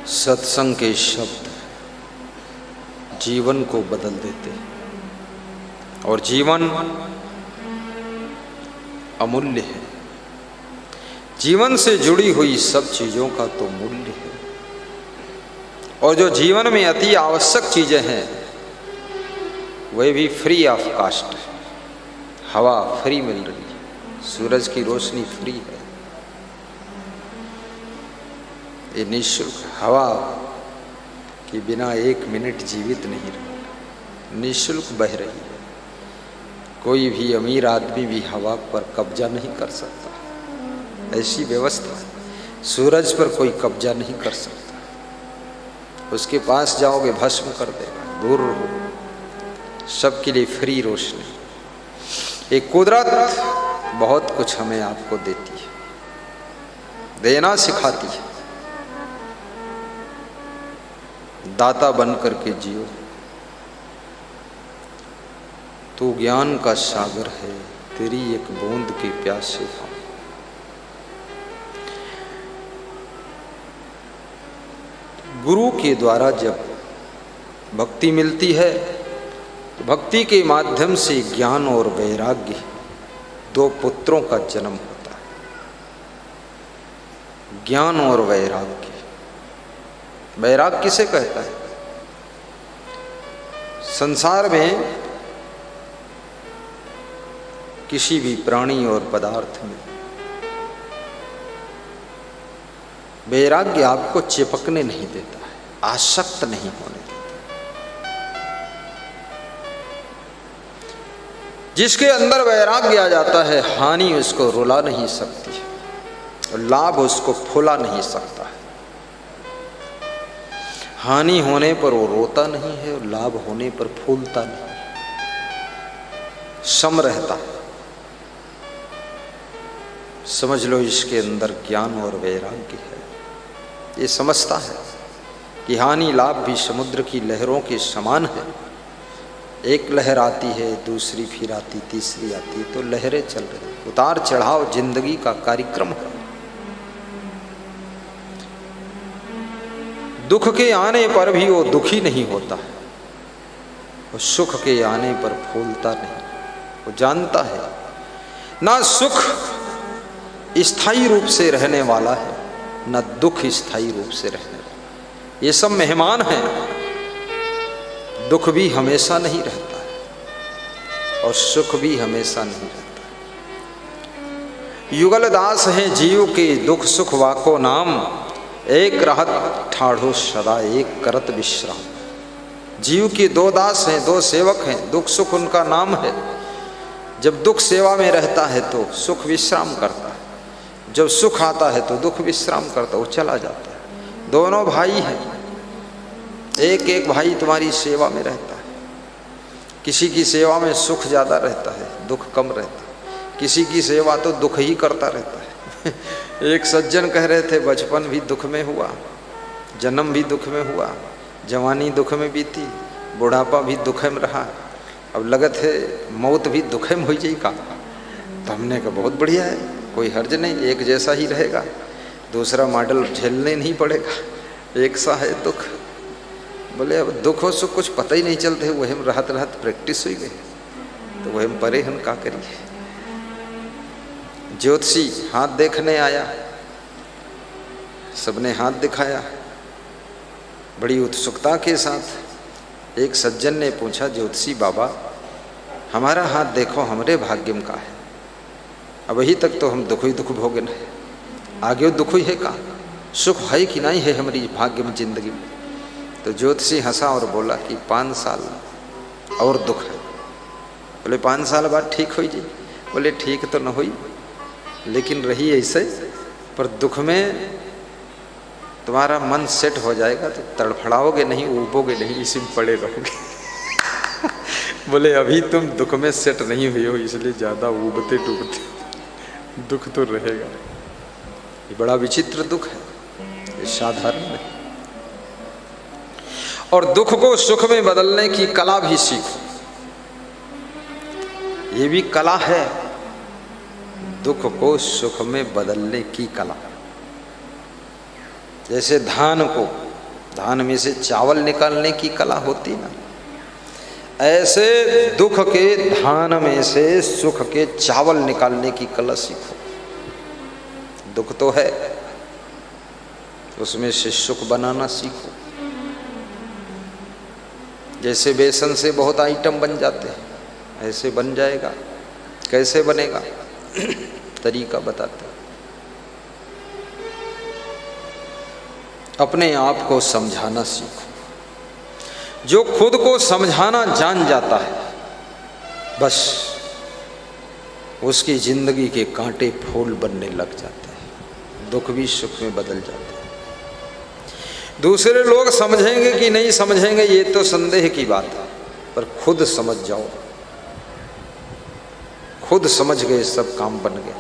सत्संग के शब्द जीवन को बदल देते हैं और जीवन अमूल्य है। जीवन से जुड़ी हुई सब चीजों का तो मूल्य है और जो जीवन में अति आवश्यक चीजें हैं वे भी फ्री ऑफ कास्ट है। हवा फ्री मिल रही है, सूरज की रोशनी फ्री है, ये निःशुल्क। हवा के बिना एक मिनट जीवित नहीं रहा, निःशुल्क बह रही है। कोई भी अमीर आदमी भी हवा पर कब्जा नहीं कर सकता, ऐसी व्यवस्था है। सूरज पर कोई कब्जा नहीं कर सकता, उसके पास जाओगे भस्म कर देगा, दूर रहो। सबके लिए फ्री रोशनी। एक कुदरत बहुत कुछ हमें आपको देती है, देना सिखाती है। दाता बन करके जियो, तू ज्ञान का सागर है, तेरी एक बूंद के प्यासे हम। गुरु के द्वारा जब भक्ति मिलती है तो भक्ति के माध्यम से ज्ञान और वैराग्य, दो पुत्रों का जन्म होता है। ज्ञान और वैराग्य। वैराग्य किसे कहता है? संसार में किसी भी प्राणी और पदार्थ में वैराग्य आपको चिपकने नहीं देता है, आसक्त नहीं होने देता। जिसके अंदर वैराग्य आ जाता है, हानि उसको रुला नहीं सकती और लाभ उसको फुला नहीं सकता है। हानि होने पर वो रोता नहीं है और लाभ होने पर फूलता नहीं है, सम रहता है। समझ लो इसके अंदर ज्ञान और वैराग्य है। ये समझता है कि हानि लाभ भी समुद्र की लहरों के समान है। एक लहर आती है, दूसरी फिर आती, तीसरी आती, तो लहरें चल रही। उतार चढ़ाव जिंदगी का कार्यक्रम है। दुख के आने पर भी वो दुखी नहीं होता है और सुख के आने पर फूलता नहीं। वो जानता है ना सुख स्थायी रूप से रहने वाला है, ना दुख स्थायी रूप से रहने वाला। ये सब मेहमान हैं। दुख भी हमेशा नहीं रहता है और सुख भी हमेशा नहीं रहता है। युगल दास हैं जीव के दुख सुख वाको नाम, एक रहत ठाढ़ो सदा एक करत विश्राम। जीव के दो दास हैं, दो सेवक हैं, दुख सुख उनका नाम है। जब दुख सेवा में रहता है तो सुख विश्राम करता है, जब सुख आता है तो दुख विश्राम करता, वो चला जाता है। दोनों भाई हैं, एक एक भाई तुम्हारी सेवा में रहता है। किसी की सेवा में सुख ज़्यादा रहता है, दुख कम रहता है। किसी की सेवा तो दुख ही करता रहता है। एक सज्जन कह रहे थे, बचपन भी दुख में हुआ, जन्म भी दुख में हुआ, जवानी दुख में बीती, बुढ़ापा भी दुख में रहा, अब लगत है मौत भी दुख में हो जाएगा। तो हमने कहा बहुत बढ़िया है, कोई हर्ज नहीं, एक जैसा ही रहेगा, दूसरा मॉडल झेलने नहीं पड़ेगा, एक सा है दुख। बोले अब दुख हो सुख कुछ पता ही नहीं चलते, वही हम राहत राहत प्रैक्टिस हुई गई, तो वही हम परे हम का करिए। ज्योतिषी हाथ देखने आया, सबने हाथ दिखाया बड़ी उत्सुकता के साथ। एक सज्जन ने पूछा, ज्योतिषी बाबा हमारा हाथ देखो, हमारे भाग्य में का है? अब वही तक तो हम दुख ही दुख भोगे न है, आगे दुख ही है का, सुख है कि नहीं है हमारी भाग्य में, जिंदगी में? तो ज्योतिषी हंसा और बोला कि 5 साल और दुख है। बोले 5 साल बाद ठीक हो जाए? बोले ठीक तो न हुई, लेकिन रही ऐसे, पर दुख में तुम्हारा मन सेट हो जाएगा तो तड़फड़ाओगे नहीं, ऊबोगे नहीं, इसी में पड़े रहोगे। बोले अभी तुम दुख में सेट नहीं हुई हो, इसलिए ज़्यादा ऊबते डूबते, दुख तो रहेगा। ये बड़ा विचित्र दुख है, ये साधारण नहीं। और दुख को सुख में बदलने की कला भी सीखो, ये भी कला है। दुख को सुख में बदलने की कला। जैसे धान को धान में से चावल निकालने की कला होती ना, ऐसे दुख के धान में से सुख के चावल निकालने की कला सीखो। दुख तो है, उसमें से सुख बनाना सीखो। जैसे बेसन से बहुत आइटम बन जाते हैं, ऐसे बन जाएगा। कैसे बनेगा तरीका बताते हैं। अपने आप को समझाना सीखो। जो खुद को समझाना जान जाता है, बस उसकी जिंदगी के कांटे फूल बनने लग जाते हैं, दुख भी सुख में बदल जाता है। दूसरे लोग समझेंगे कि नहीं समझेंगे ये तो संदेह की बात है, पर खुद समझ जाओ। खुद समझ गए सब काम बन गए।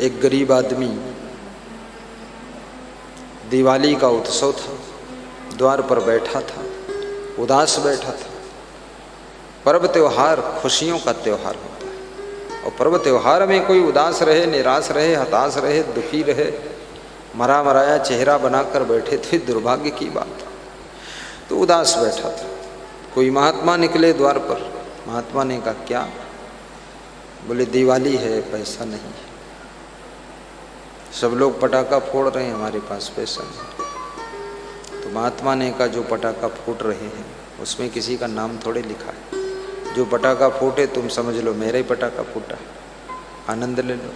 एक गरीब आदमी, दिवाली का उत्सव था, द्वार पर बैठा था, उदास बैठा था। पर्व त्योहार खुशियों का त्योहार होता है, और पर्व त्योहार में कोई उदास रहे, निराश रहे, हताश रहे, दुखी रहे, मरा मराया चेहरा बनाकर बैठे थे, दुर्भाग्य की बात। तो उदास बैठा था। कोई महात्मा निकले द्वार पर। महात्मा ने कहा क्या? बोले दिवाली है, पैसा नहीं है। सब लोग पटाखा फोड़ रहे हैं, हमारे पास पैसा नहीं। तो महात्मा ने कहा जो पटाखा फूट रहे हैं उसमें किसी का नाम थोड़े लिखा है। जो पटाखा फूटे तुम समझ लो मेरा ही पटाखा फूटा, आनंद ले लो।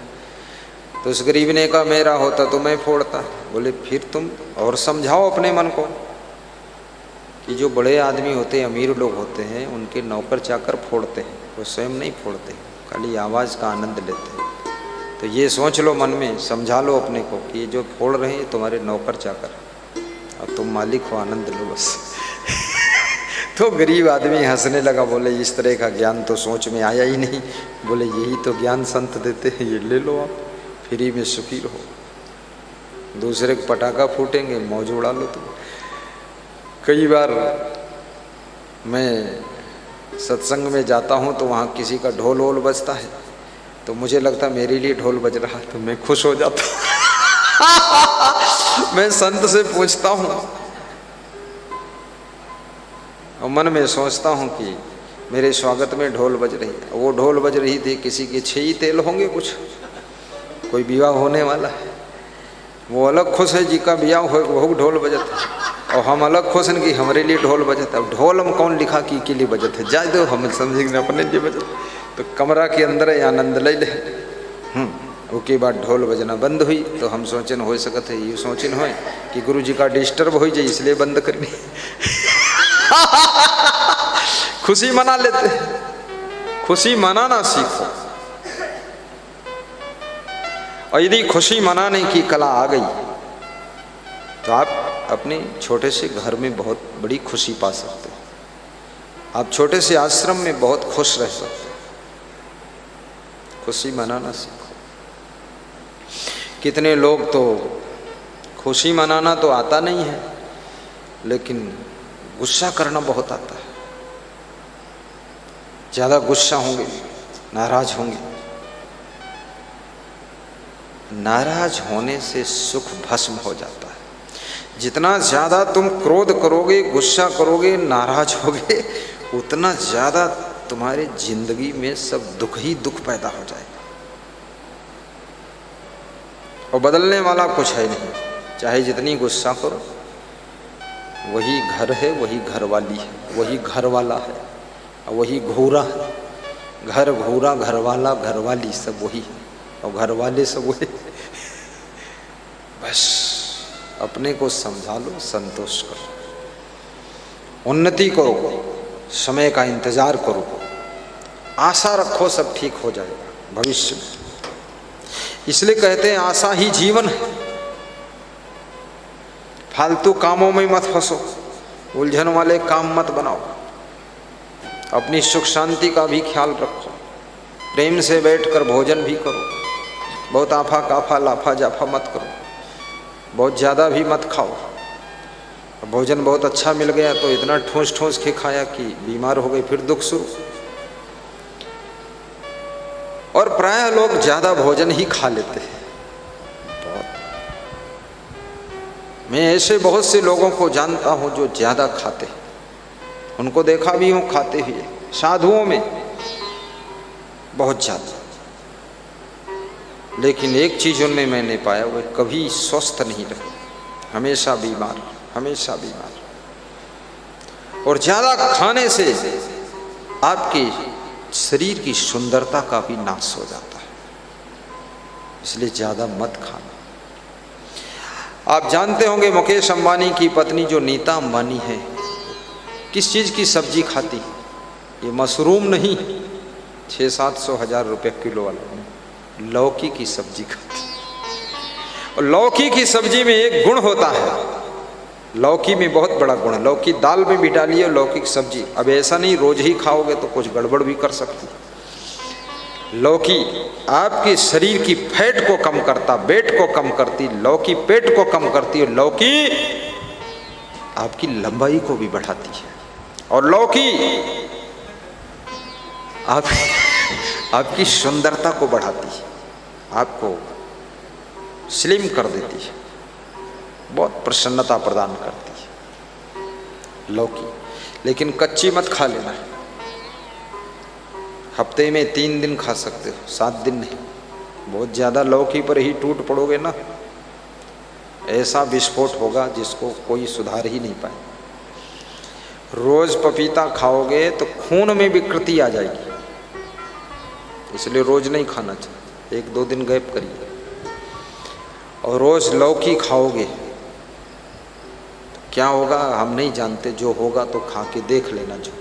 तो उस गरीब ने कहा मेरा होता तो मैं फोड़ता। बोले फिर तुम और समझाओ अपने मन को कि जो बड़े आदमी होते हैं, अमीर लोग होते हैं, उनके नौकर चाकर फोड़ते हैं, वो स्वयं नहीं फोड़ते, खाली आवाज़ का आनंद लेते हैं। तो ये सोच लो मन में, समझा लो अपने को कि ये जो फोड़ रहे हैं तुम्हारे नौकर चाकर, और तुम मालिक हो, आनंद लो बस। तो गरीब आदमी हंसने लगा। बोले इस तरह का ज्ञान तो सोच में आया ही नहीं। बोले यही तो ज्ञान संत देते हैं, ये ले लो आप, फ्री में सुखी रहो। दूसरे को पटाखा फूटेंगे, मौज उड़ा लो तुम। कई बार मैं सत्संग में जाता हूँ तो वहाँ किसी का ढोल वोल बजता है, तो मुझे लगता मेरे लिए ढोल बज रहा, तो मैं खुश हो जाता। मैं संत से पूछता हूँ और मन में सोचता हूँ कि मेरे स्वागत में ढोल बज रही है। वो ढोल बज रही थी, किसी के 6 ही तेल होंगे, कुछ कोई विवाह होने वाला है, वो अलग खुश है जी का ब्याह हो, वो ढोल बजत है। और हम अलग खुश हैं कि हमारे लिए ढोल बजत है। अब ढोल हम कौन लिखा कि के लिए बजत है, जाए दो, हम समझेंगे अपने लिए बजत। तो कमरा के अंदर ही आनंद ले ले। उसके बाद ढोल बजना बंद हुई, तो हम सोचन हो सकते है, ये सोचन हो कि गुरु जी का डिस्टर्ब हो जाए इसलिए बंद करनी। खुशी मना लेते। खुशी मनाना सीखो। और यदि खुशी मनाने की कला आ गई तो आप अपने छोटे से घर में बहुत बड़ी खुशी पा सकते हो। आप छोटे से आश्रम में बहुत खुश रह सकते हो। खुशी मनाना सीखो। कितने लोग तो खुशी मनाना तो आता नहीं है, लेकिन गुस्सा करना बहुत आता है। ज़्यादा गुस्सा होंगे, नाराज होंगे। नाराज होने से सुख भस्म हो जाता है। जितना ज़्यादा तुम क्रोध करोगे, गुस्सा करोगे, नाराज होगे, उतना ज़्यादा तुम्हारी जिंदगी में सब दुख ही दुख पैदा हो जाएगा। और बदलने वाला कुछ है नहीं। चाहे जितनी गुस्सा करो, वही घर है, वही घरवाली है, वही घर वाला है, और वही घूरा है। घर घूरा, घरवाला घरवाली सब वही है, और घर वाले सब वही। बस अपने को समझा लो, संतोष करो, उन्नति करो, समय का इंतजार करो, आशा रखो सब ठीक हो जाएगा भविष्य में। इसलिए कहते हैं आशा ही जीवन है। फालतू कामों में मत फंसो, उलझन वाले काम मत बनाओ। अपनी सुख शांति का भी ख्याल रखो। प्रेम से बैठकर भोजन भी करो। बहुत आफा काफा लाफा जाफा मत करो। बहुत ज़्यादा भी मत खाओ। भोजन बहुत अच्छा मिल गया तो इतना ठूस ठूस के खाया कि बीमार हो गए, फिर दुख शुरू। और प्रायः लोग ज्यादा भोजन ही खा लेते हैं। मैं ऐसे बहुत से लोगों को जानता हूं जो ज्यादा खाते हैं, उनको देखा भी हूं खाते हुए, साधुओं में बहुत ज्यादा। लेकिन एक चीज उनमें मैंने पाया, वो कभी स्वस्थ नहीं रहे, हमेशा बीमार, हमेशा बीमार। और ज्यादा खाने से आपके शरीर की सुंदरता का भी नाश हो जाता है, इसलिए ज्यादा मत खाना। आप जानते होंगे मुकेश अंबानी की पत्नी जो नीता अंबानी है, किस चीज की सब्जी खाती है? ये मशरूम नहीं, 600-700 रुपए किलो वाला, लौकी की सब्जी खाती। और लौकी की सब्जी में एक गुण होता है, लौकी में बहुत बड़ा गुण है। लौकी दाल में भी डालिए, लौकी की सब्जी। अब ऐसा नहीं रोज ही खाओगे तो कुछ गड़बड़ भी कर सकती है। लौकी आपके शरीर की फैट को कम करता, वेट को कम करती, लौकी पेट को कम करती है, लौकी आपकी लंबाई को भी बढ़ाती है, और लौकी आपकी सुंदरता को बढ़ाती है, आपको स्लिम कर देती है, बहुत प्रसन्नता प्रदान करती है लौकी। लेकिन कच्ची मत खा लेना है, हफ्ते में 3 दिन खा सकते हो, 7 दिन नहीं। बहुत ज़्यादा लौकी पर ही टूट पड़ोगे ना, ऐसा विस्फोट होगा जिसको कोई सुधार ही नहीं पाए। रोज पपीता खाओगे तो खून में विकृति आ जाएगी, इसलिए रोज नहीं खाना चाहिए, 1-2 दिन गैप करिए। और रोज लौकी खाओगे तो क्या होगा हम नहीं जानते, जो होगा तो खा के देख लेना जो।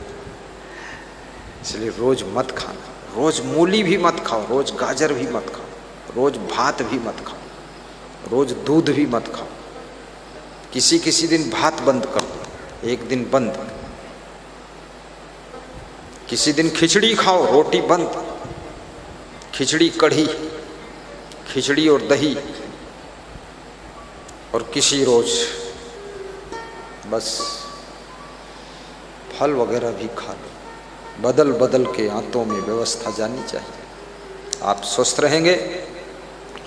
इसलिए रोज मत खाना, रोज मूली भी मत खाओ, रोज गाजर भी मत खाओ, रोज भात भी मत खाओ, रोज दूध भी मत खाओ। किसी दिन भात बंद कर दो, 1 दिन बंद। किसी दिन खिचड़ी खाओ, रोटी बंद, खिचड़ी कढ़ी, खिचड़ी और दही। और किसी रोज बस फल वगैरह भी खा लो, बदल बदल के आंतों में व्यवस्था जानी चाहिए। आप स्वस्थ रहेंगे,